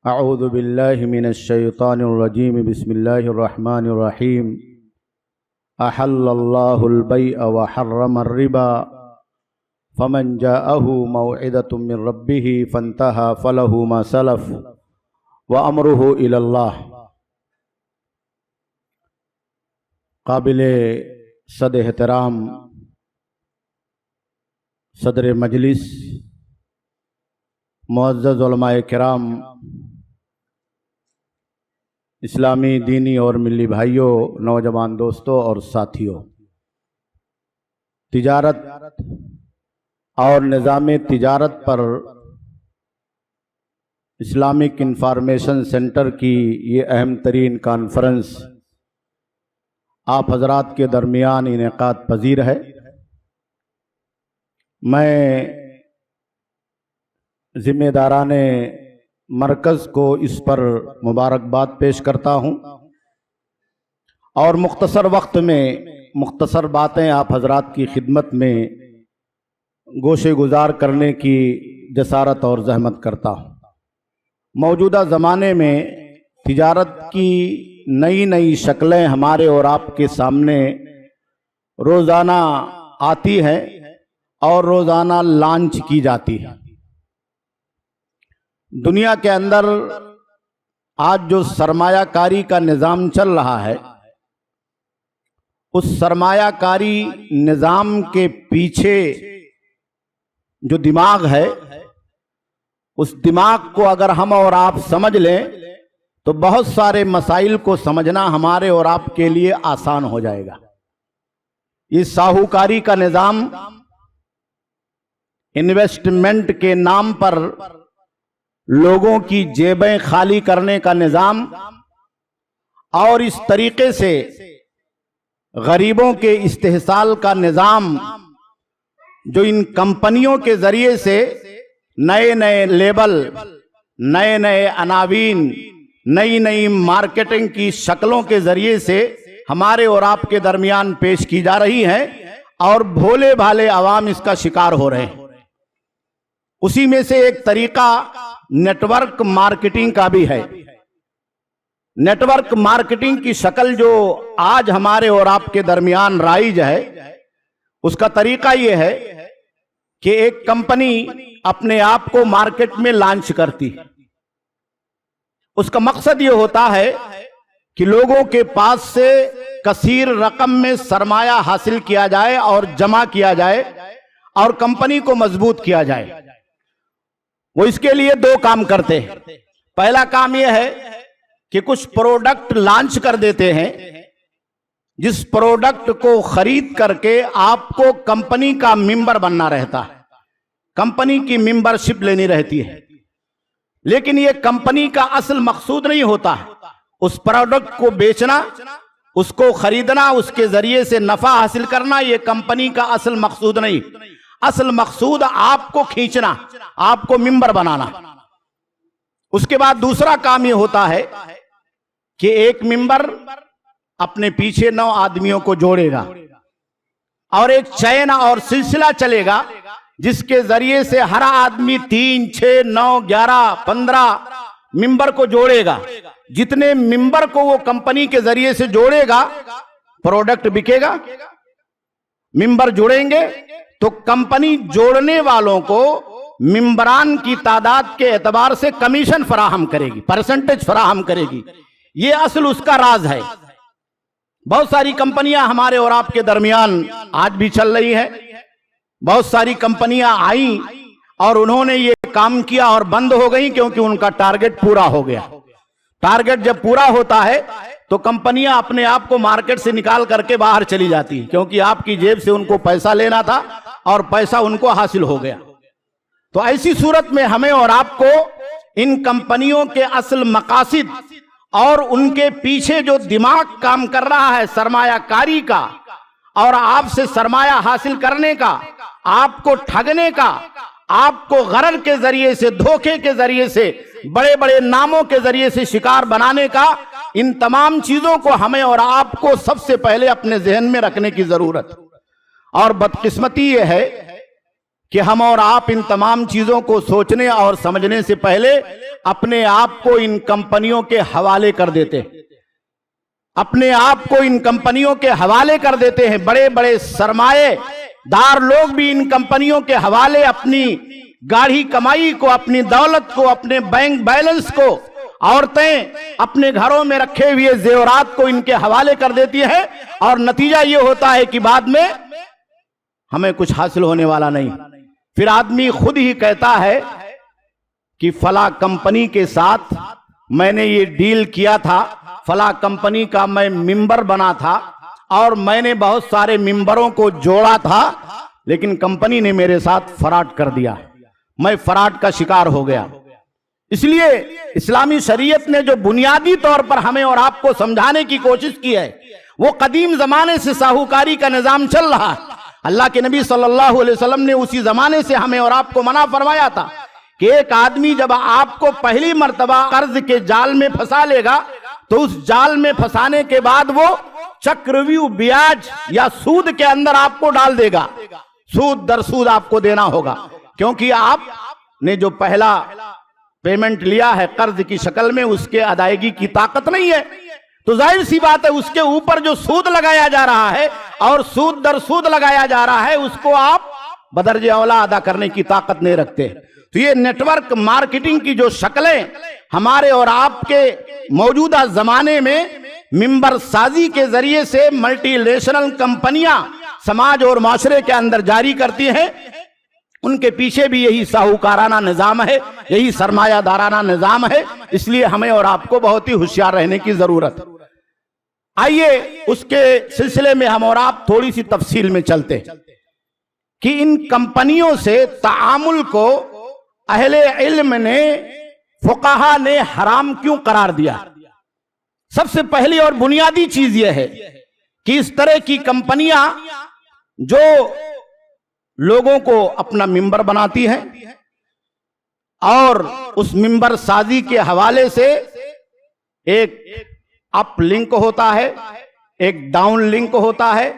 अऊज़ु बिल्लाहि मिनश शैतानिर रजीम बिस्मिल्लाहिर रहमानिर रहीम अहल्लल्लाहुल बैअ व हर्रमर रिबा फमन जाअहु मौइदतुम मिन रब्बिही फंतहा फलहु मा सलफ व अमरुहु इलल्लाह। काबिले सद एहतराम सदर मजलिस, मुअज़्ज़ज़ उलमाए किराम, इस्लामी दीनी और मिली भाइयों, नौजवान दोस्तों और साथियों, तिजारत और निज़ाम तिजारत पर इस्लामिक इंफॉर्मेशन सेंटर की ये अहम तरीन कॉन्फ्रेंस आप हजरात के दरमियान इनेकाद पजीर है। मैं ज़िम्मेदाराने मरकज़ को इस पर मुबारकबाद पेश करता हूँ और मुख्तसर वक्त में मुख्तसर बातें आप हजरात की खिदमत में गोशे गुजार करने की जसारत और जहमत करता हूँ। मौजूदा ज़माने में तिजारत की नई नई शक्लें हमारे और आपके सामने रोज़ाना आती हैं और रोज़ाना लॉन्च की जाती है। दुनिया के अंदर आज जो सरमायाकारी का निज़ाम चल रहा है, उस सरमायाकारी निज़ाम के पीछे जो दिमाग है, उस दिमाग को अगर हम और आप समझ लें तो बहुत सारे मसाइल को समझना हमारे और आपके लिए आसान हो जाएगा। इस साहूकारी का निज़ाम इन्वेस्टमेंट के नाम पर लोगों की जेबें खाली करने का निज़ाम और इस तरीके से गरीबों के इस्तेहसाल का निज़ाम, जो इन कंपनियों के जरिए से नए नए लेबल, नए नए अनावीन, नई नई मार्केटिंग की शक्लों के जरिए से हमारे और आपके दरमियान पेश की जा रही है और भोले भाले अवाम इसका शिकार हो रहे हैं। उसी में से एक तरीका नेटवर्क मार्केटिंग का भी है। नेटवर्क मार्केटिंग की शक्ल जो आज हमारे और आपके दरमियान राइज है, उसका तरीका यह है कि एक कंपनी अपने आप को मार्केट में लॉन्च करती है। उसका मकसद यह होता है कि लोगों के पास से कसीर रकम में सरमाया हासिल किया जाए और जमा किया जाए और कंपनी को मजबूत किया जाए। वो इसके लिए दो काम करते हैं। पहला काम यह है कि कुछ प्रोडक्ट लॉन्च कर देते हैं, जिस प्रोडक्ट को खरीद करके आपको कंपनी का मेंबर बनना रहता है, कंपनी की मेंबरशिप लेनी रहती है। लेकिन यह कंपनी का असल मकसूद नहीं होता है। उस प्रोडक्ट को बेचना, उसको खरीदना, उसके जरिए से नफा हासिल करना, यह कंपनी का असल मकसूद नहीं। असल मकसूद आपको खींचना, आपको मेंबर बनाना। उसके बाद दूसरा काम यह होता है कि एक मेंबर अपने पीछे 9 आदमियों को जोड़ेगा और एक चैन और सिलसिला चलेगा, जिसके जरिए से हर आदमी 3, 6, 9, 11, 15 मेंबर को जोड़ेगा। जितने मेंबर को वो कंपनी के जरिए से जोड़ेगा, प्रोडक्ट बिकेगा। मेंबर जुड़ेंगे तो कंपनी जोड़ने वालों को मेंबरान की तादाद के एतबार से कमीशन फराहम करेगी, परसेंटेज फराहम करेगी। ये असल उसका राज है। बहुत सारी कंपनियां हमारे और आपके दरमियान आज भी चल रही है। बहुत सारी कंपनियां आई और उन्होंने ये काम किया और बंद हो गई, क्योंकि उनका टारगेट पूरा हो गया। टारगेट जब पूरा होता है तो कंपनियां अपने आप को मार्केट से निकाल करके बाहर चली जाती है, क्योंकि आपकी जेब से उनको पैसा लेना था और पैसा उनको हासिल हो गया। तो ऐसी सूरत में हमें और आपको इन कंपनियों के असल मकासिद और उनके पीछे जो दिमाग काम कर रहा है सरमायाकारी का, और आपसे सरमाया हासिल करने का, आपको ठगने का, आपको गरर के जरिए से, धोखे के जरिए से, बड़े बड़े नामों के जरिए से शिकार बनाने का, इन तमाम चीजों को हमें और आपको सबसे पहले अपने जहन में रखने की जरूरत। और बदकिस्मती यह है कि हम और आप इन तमाम चीजों को सोचने और समझने से पहले अपने आप को इन कंपनियों के हवाले कर देते हैं, अपने आप को इन कंपनियों के हवाले कर देते हैं। बड़े बड़े सरमाएदार लोग भी इन कंपनियों के हवाले अपनी गाढ़ी कमाई को, अपनी दौलत को, अपने बैंक बैलेंस को, औरतें अपने घरों में रखे हुए जेवरात को इनके हवाले कर देती है, और नतीजा ये होता है कि बाद में हमें कुछ हासिल होने वाला नहीं। फिर आदमी खुद ही कहता है कि फला कंपनी के साथ मैंने ये डील किया था, फला कंपनी का मैं मेंबर बना था और मैंने बहुत सारे मेंबरों को जोड़ा था, लेकिन कंपनी ने मेरे साथ फ्रॉड कर दिया, मैं फ्रॉड का शिकार हो गया। इसलिए इस्लामी शरीयत ने जो बुनियादी तौर पर हमें और आपको समझाने की कोशिश की है, वो कदीम जमाने से साहूकारी का निजाम चल रहा है। अल्लाह के नबी सल्लल्लाहु अलैहि वसल्लम ने उसी जमाने से हमें और आपको मना फरमाया था कि एक आदमी जब आपको पहली मर्तबा कर्ज के जाल में फंसा लेगा तो उस जाल में फंसाने के बाद वो चक्रव्यूह ब्याज या सूद के अंदर आपको डाल देगा, सूद दर सूद आपको देना होगा, क्योंकि आपने जो पहला पेमेंट लिया है कर्ज की शक्ल में उसके अदायगी की ताकत नहीं है। तो जाहिर सी बात है उसके ऊपर जो सूद लगाया जा रहा है और सूद दर सूद लगाया जा रहा है उसको आप बदर्जे औला अदा करने की ताकत नहीं रखते। तो ये नेटवर्क मार्केटिंग की जो शक्लें हमारे और आपके मौजूदा जमाने में मिंबर साजी के जरिए से मल्टीनेशनल कंपनियां समाज और माशरे के अंदर जारी करती हैं, उनके पीछे भी यही साहूकाराना निजाम है, यही सरमायादाराना निजाम है। इसलिए हमें और आपको बहुत ही होशियार रहने की जरूरत है। आइए उसके सिलसिले में हम और आप थोड़ी सी तफसील में चलते कि इन कंपनियों से तामुल को अहले इल्म ने, फुकाहा ने हराम क्यों करार दिया। सबसे पहली और बुनियादी चीज यह है कि इस तरह की कंपनियां जो लोगों को अपना मेंबर बनाती हैं और उस मेंबर साजी के हवाले से एक अप लिंक होता है, एक डाउन लिंक होता है,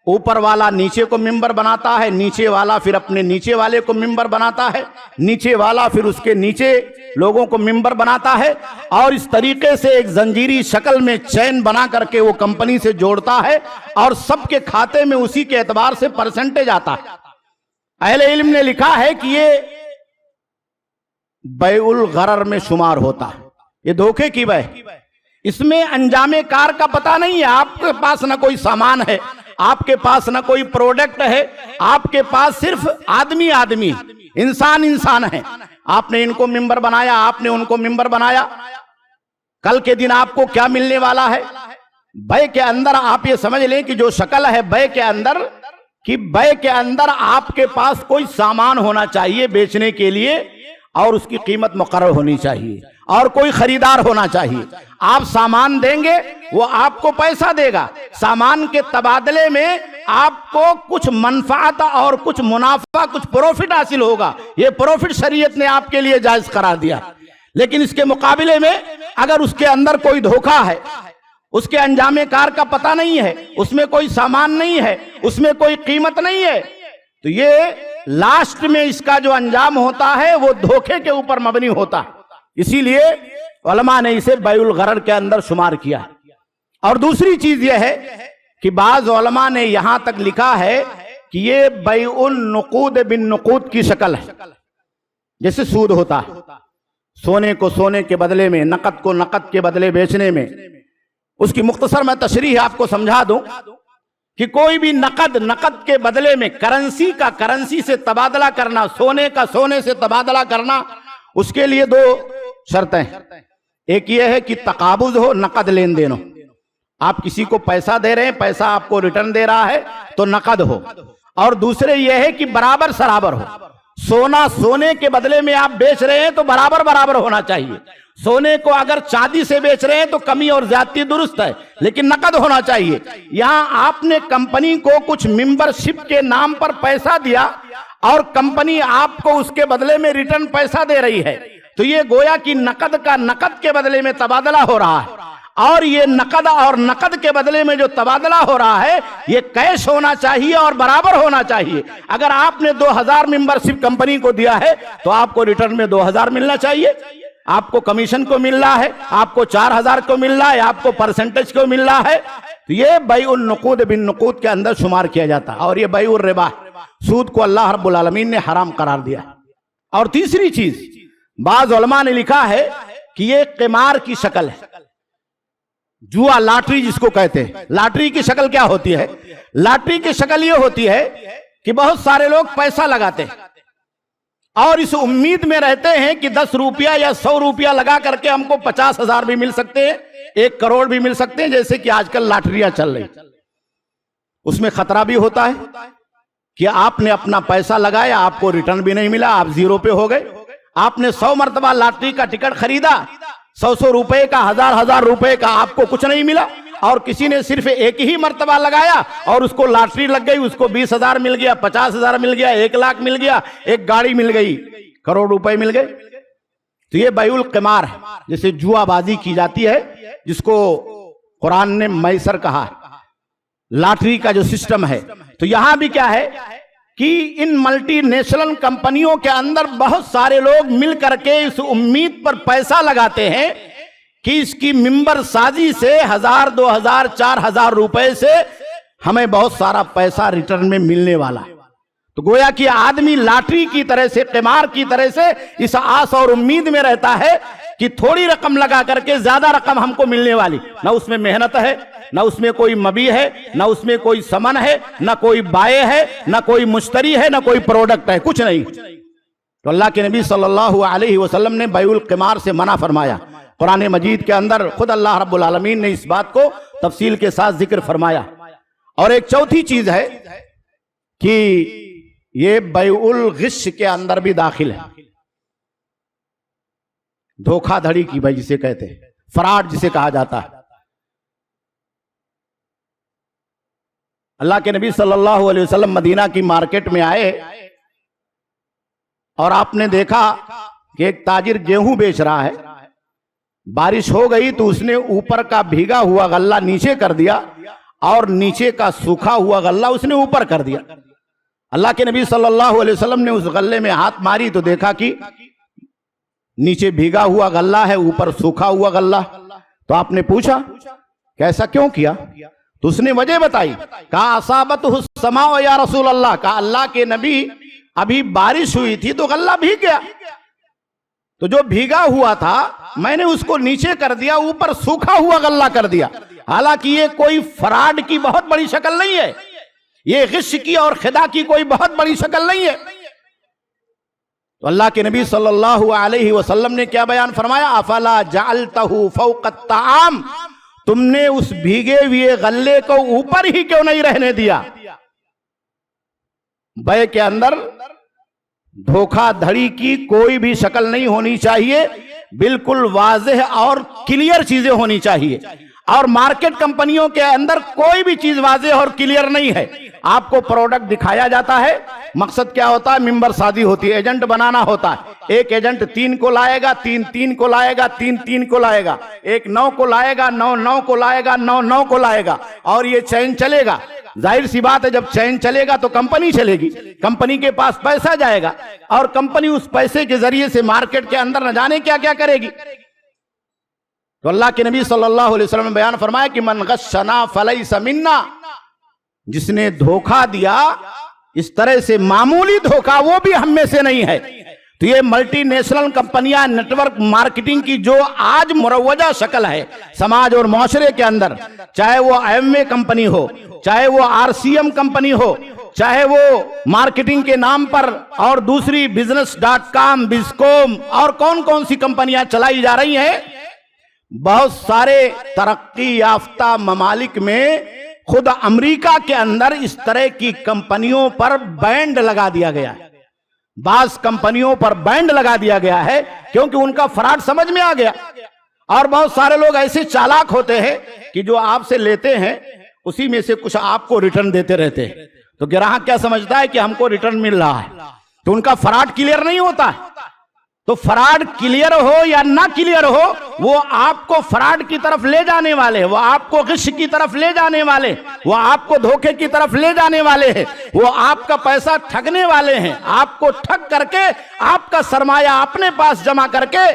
ऊपर वाला नीचे को मेंबर बनाता है, नीचे वाला फिर अपने नीचे वाले को मेंबर बनाता है, नीचे वाला फिर उसके नीचे लोगों को मेंबर बनाता है, और इस तरीके से एक जंजीरी शक्ल में चैन बना करके वो कंपनी से जोड़ता है और सबके खाते में उसी के एतबार से परसेंटेज आता है। अहले इल्म ने लिखा है कि ये बैउल गरर में शुमार होता है, ये धोखे की बै। इसमें अंजामे कार का पता नहीं है, आपके पास ना कोई सामान है, आपके पास ना कोई प्रोडक्ट है, आपके पास सिर्फ आदमी आदमी, इंसान इंसान है। आपने इनको मेंबर बनाया, आपने उनको मेंबर बनाया, कल के दिन आपको क्या मिलने वाला है। बै के अंदर आप ये समझ लें कि जो शक्ल है बै के अंदर, कि बै के अंदर आपके पास कोई सामान होना चाहिए बेचने के लिए और उसकी कीमत मुकर्रर होनी चाहिए और कोई खरीदार होना चाहिए। आप सामान देंगे, वो आपको पैसा देगा, सामान के तबादले में आपको कुछ मनफात और कुछ मुनाफा, कुछ प्रॉफिट हासिल होगा। ये प्रॉफिट शरीयत ने आपके लिए जायज करार दिया। लेकिन इसके मुकाबले में अगर उसके अंदर कोई धोखा है, उसके अंजामे कार का पता नहीं है, उसमें कोई सामान नहीं है, उसमें कोई कीमत नहीं है, तो ये लास्ट में इसका जो अंजाम होता है वो धोखे के ऊपर मबनी होता है। इसीलिए उलमा ने इसे बैउल गरर के अंदर शुमार किया है। और दूसरी चीज यह है कि बाज उलमा ने यहां तक लिखा है कि ये बैउन नुकूद बिन नुकूद की शक्ल है। जैसे सूद होता है, सोने को सोने के बदले में, नकद को नकद के बदले बेचने में। उसकी मुख्तसर मैं तशरीह आपको समझा दूं कि कोई भी नकद के बदले में, करेंसी का करेंसी से तबादला करना, सोने का सोने से तबादला करना, उसके लिए दो शर्तें। एक ये है कि तकाबुज हो, नकद लेन देन हो। आप किसी को पैसा दे रहे हैं, पैसा आपको रिटर्न दे रहा है तो नकद हो। और दूसरे ये है कि बराबर सराबर हो। सोना सोने के बदले में आप बेच रहे हैं तो बराबर बराबर होना चाहिए। सोने को अगर चांदी से बेच रहे हैं तो कमी और ज्यादती दुरुस्त है, लेकिन नकद होना चाहिए। यहां आपने कंपनी को कुछ मेंबरशिप के नाम पर पैसा दिया और कंपनी आपको उसके बदले में रिटर्न पैसा दे रही है, तो ये गोया कि नकद का नकद के बदले में तबादला हो रहा है। और ये नकद और नकद के बदले में जो तबादला हो रहा है ये कैश होना चाहिए और बराबर होना चाहिए। अगर आपने 2000 मेंबरशिप कंपनी को दिया है तो आपको रिटर्न में 2000 मिलना चाहिए। आपको कमीशन को मिल रहा है, आपको 4000 को मिल रहा है, आपको परसेंटेज को मिल रहा है, तो ये बैउन नुकूद बिन नुकूद के अंदर शुमार किया जाता है। और ये बैउर रिबा, सूद को अल्लाह रब्बुल आलमीन ने हराम करार दिया। और तीसरी चीज, बाज उलमा ने लिखा है कि ये क़िमार की शक्ल है, जुआ, लॉटरी जिसको कहते हैं। लॉटरी की शक्ल क्या होती है? लॉटरी की शक्ल ये होती है कि बहुत सारे लोग पैसा लगाते हैं और इस उम्मीद में रहते हैं कि 10 रुपया या 100 रुपया लगा करके हमको 50,000 भी मिल सकते हैं, 1 करोड़ भी मिल सकते हैं, जैसे कि आजकल लॉटरियां चल रही। उसमें खतरा भी होता है कि आपने अपना पैसा लगाया, आपको रिटर्न भी नहीं मिला, आप जीरो पे हो गए। आपने 100 मरतबा लॉटरी का टिकट खरीदा, 100 रुपए का, 1000 रुपए का, आपको कुछ नहीं मिला। और किसी ने सिर्फ एक ही मरतबा लगाया और उसको लॉटरी लग गई, उसको 20,000 मिल गया, 50,000 मिल गया, 1 लाख मिल गया, एक गाड़ी मिल गई, करोड़ रुपए मिल गए। तो ये बैउल क़िमार है, जैसे जुआबाजी की जाती है, जिसको कुरान ने मैसर कहा, लॉटरी का जो सिस्टम है। तो यहां भी क्या है कि इन मल्टीनेशनल कंपनियों के अंदर बहुत सारे लोग मिल करके इस उम्मीद पर पैसा लगाते हैं कि इसकी मेंबर साजी से 1000, 2000, 4000 रुपए से हमें बहुत सारा पैसा रिटर्न में मिलने वाला है। तो गोया कि आदमी लॉटरी की तरह से, क़िमार की तरह से इस आस और उम्मीद में रहता है कि थोड़ी रकम लगा करके ज्यादा रकम हमको मिलने वाली। ना उसमें मेहनत है, ना उसमें कोई मबी है, ना उसमें कोई समन है, ना कोई बाय है, ना कोई मुश्तरी है, ना कोई प्रोडक्ट है, कुछ नहीं। तो अल्लाह के नबी सल्लल्लाहु अलैहि वसल्लम ने बैउल क़िमार से मना फरमाया। कुरान मजीद के अंदर खुद अल्लाह रब्बुल आलमीन ने इस बात को तफसील के साथ जिक्र फरमाया। और एक चौथी चीज है कि ये बैउल गिश के अंदर भी दाखिल है, धोखाधड़ी की, भाई जिसे कहते हैं, फ्रॉड जिसे कहा जाता है। अल्लाह के नबी सल्लल्लाहु अलैहि वसल्लम मदीना की मार्केट में आए और आपने देखा कि एक ताजिर गेहूं बेच रहा है। बारिश हो गई तो उसने ऊपर का भीगा हुआ गल्ला नीचे कर दिया और नीचे का सूखा हुआ गल्ला उसने ऊपर कर दिया। अल्लाह के नबी सल्लल्लाहु अलैहि वसल्लम ने उस गल्ले में हाथ मारी तो देखा कि नीचे भीगा हुआ गल्ला है, ऊपर सूखा हुआ गल्ला। तो आपने पूछा कैसा क्यों किया? तो उसने वजह बताई, कहा असाबतहु समाओ या रसूल अल्लाह, कहा अल्लाह के नबी अभी बारिश हुई थी तो गल्ला भीग गया, तो जो भीगा हुआ था मैंने उसको नीचे कर दिया, ऊपर सूखा हुआ गल्ला कर दिया। हालांकि ये कोई फ्रॉड की बहुत बड़ी शक्ल नहीं है, ये गिश की और खिदा की कोई बहुत बड़ी शक्ल नहीं है। तो अल्लाह के नबी सल्लल्लाहु अलैहि वसल्लम ने क्या बयान फरमाया, अफला जअलतहु फौक़त ताम, तुमने उस भीगे हुए गल्ले को ऊपर ही क्यों नहीं रहने दिया? बै के अंदर धोखाधड़ी की कोई भी शक्ल नहीं होनी चाहिए, बिल्कुल वाज़ेह और क्लियर चीजें होनी चाहिए। और मार्केट कंपनियों के अंदर कोई भी चीज वाज़ेह और क्लियर नहीं है। आपको प्रोडक्ट दिखाया जाता है, मकसद क्या होता है? मेंबर शादी होती है, एजेंट बनाना होता है। एक एजेंट 3 को लाएगा, 3 को लाएगा, 3 को लाएगा, एक 9 को लाएगा, 9 को लाएगा, 9 को लाएगा, और ये चैन चलेगा। जाहिर सी बात है, जब चैन चलेगा तो कंपनी चलेगी, कंपनी के पास पैसा जाएगा और कंपनी उस पैसे के जरिए से मार्केट के अंदर न जाने क्या क्या करेगी। तो अल्लाह के नबी सल्लल्लाहु अलैहि वसल्लम ने बयान फरमाया कि मन गश्शना फलैसा मिन्ना, जिसने धोखा दिया इस तरह से मामूली धोखा, वो भी हम में से नहीं है। तो ये मल्टीनेशनल कंपनियां, नेटवर्क मार्केटिंग की जो आज मुरव्वजा शक्ल है समाज और माशरे के अंदर, चाहे वो एमवे कंपनी हो, चाहे वो आरसीएम कंपनी हो, चाहे वो मार्केटिंग के नाम पर और दूसरी business.com, बिस्कॉम और कौन कौन सी कंपनियां चलाई जा रही हैं, बहुत सारे तरक्की याफ्ता ममालिक में, खुद अमेरिका के अंदर इस तरह की कंपनियों पर बैंड लगा दिया गया है। बास कंपनियों पर बैंड लगा दिया गया है क्योंकि उनका फ्रॉड समझ में आ गया। और बहुत सारे लोग ऐसे चालाक होते हैं कि जो आपसे लेते हैं उसी में से कुछ आपको रिटर्न देते रहते हैं। तो ग्राहक क्या समझता है कि हमको रिटर्न मिल रहा है, तो उनका फ्रॉड क्लियर नहीं होता है। तो फ्रॉड क्लियर हो या ना क्लियर हो, वो आपको फ्रॉड की तरफ ले जाने वाले हैं, वो आपको गिश की तरफ ले जाने वाले, वो आपको धोखे की तरफ ले जाने वाले हैं, वो आपका पैसा ठगने वाले हैं, आपको ठग करके आपका सरमाया अपने पास जमा करके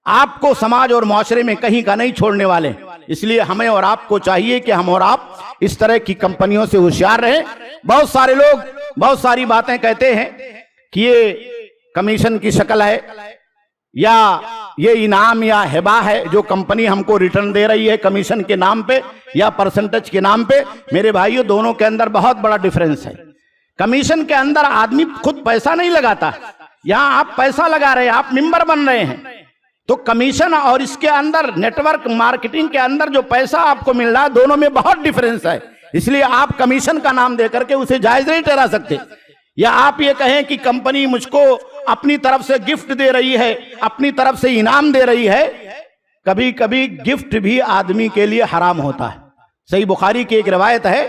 आपको समाज और मुआशरे में कहीं का नहीं छोड़ने वाले। इसलिए हमें और आपको चाहिए कि हम और आप इस तरह की कंपनियों से होशियार रहें। बहुत सारे लोग बहुत सारी बातें कहते हैं कि ये कमीशन की शक्ल है या ये इनाम या हिबा है जो कंपनी हमको रिटर्न दे रही है कमीशन के नाम पे या परसेंटेज के नाम पे। मेरे भाइयों, दोनों के अंदर बहुत बड़ा डिफरेंस है। कमीशन के अंदर आदमी खुद पैसा नहीं लगाता, यहां आप पैसा लगा रहे हैं, आप मेंबर बन रहे हैं। तो कमीशन और इसके अंदर नेटवर्क मार्केटिंग के अंदर जो पैसा आपको मिल रहा है, दोनों में बहुत डिफरेंस है। इसलिए आप कमीशन का नाम देकर के उसे जायज नहीं ठहरा सकते। या आप ये कहें कि कंपनी मुझको अपनी तरफ से गिफ्ट दे रही है, अपनी तरफ से इनाम दे रही है। कभी कभी गिफ्ट भी आदमी के लिए हराम होता है। सही बुखारी की एक रिवायत है,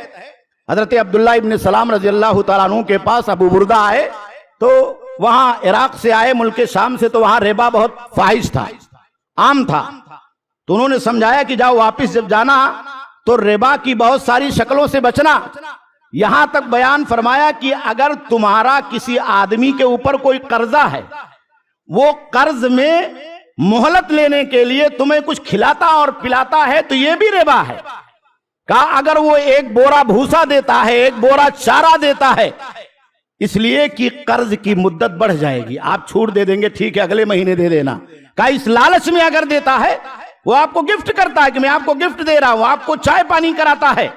हजरत अब्दुल्लाह इब्न सलाम रजी अल्लाह तआला अन्हु के पास अबू बुर्दा आए, तो वहां इराक से आए, मुल्क शाम से, तो वहां रिबा बहुत फाहिश था, आम था। तो उन्होंने समझाया कि जाओ वापिस जब जाना तो रिबा की बहुत सारी शक्लों से बचना। यहां तक बयान फरमाया कि अगर तुम्हारा किसी आदमी के ऊपर कोई कर्जा है, वो कर्ज में मोहलत लेने के लिए तुम्हें कुछ खिलाता और पिलाता है, तो ये भी रिबा है। कहा अगर वो एक बोरा भूसा देता है, एक बोरा चारा देता है, इसलिए कि कर्ज की मुद्दत बढ़ जाएगी, आप छूट दे देंगे, ठीक है अगले महीने दे देना। कहा इस लालच में अगर देता है, वो आपको गिफ्ट करता है कि मैं आपको गिफ्ट दे रहा हूं, आपको चाय पानी कराता है,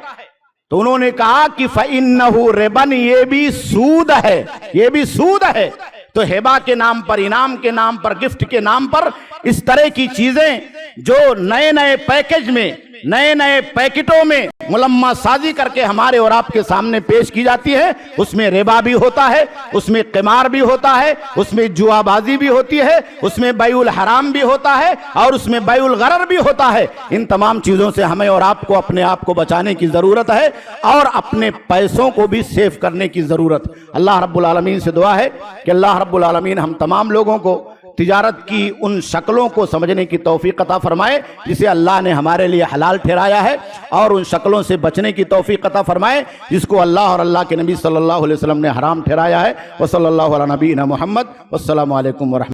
तो उन्होंने कहा कि फ़इन्नहु रिबन, ये भी सूद है, ये भी सूद है। तो हिबा के नाम पर, इनाम के नाम पर, गिफ्ट के नाम पर इस तरह की चीजें जो नए नए पैकेज में, नए नए पैकेटों में मुलम्मा साजी करके हमारे और आपके सामने पेश की जाती है, उसमें रिबा भी होता है, उसमें क़िमार भी होता है, उसमें जुआबाजी भी होती है, उसमें बैउल हराम भी होता है और उसमें बैउल गरर भी होता है। इन तमाम चीजों से हमें और आपको अपने आप को बचाने की जरूरत है और अपने पैसों को भी सेव करने की जरूरत। अल्लाह रब्बुल आलमीन से दुआ है कि अल्लाह रब्बुल आलमीन हम तमाम लोगों को तिजारत की उन शक्लों को समझने की तौफीक अता फरमाए जिसे अल्लाह ने हमारे लिए हलाल ठहराया है, और उन शक्लों से बचने की तौफीक अता फरमाए जिसको अल्लाह और अल्लाह के नबी सल्लल्लाहु अलैहि वसल्लम ने हराम ठहराया है। व सल्लल्लाहु अला नबीना मुहम्मद। वस्सलामु अलैकुम व रहमतुल्लाह।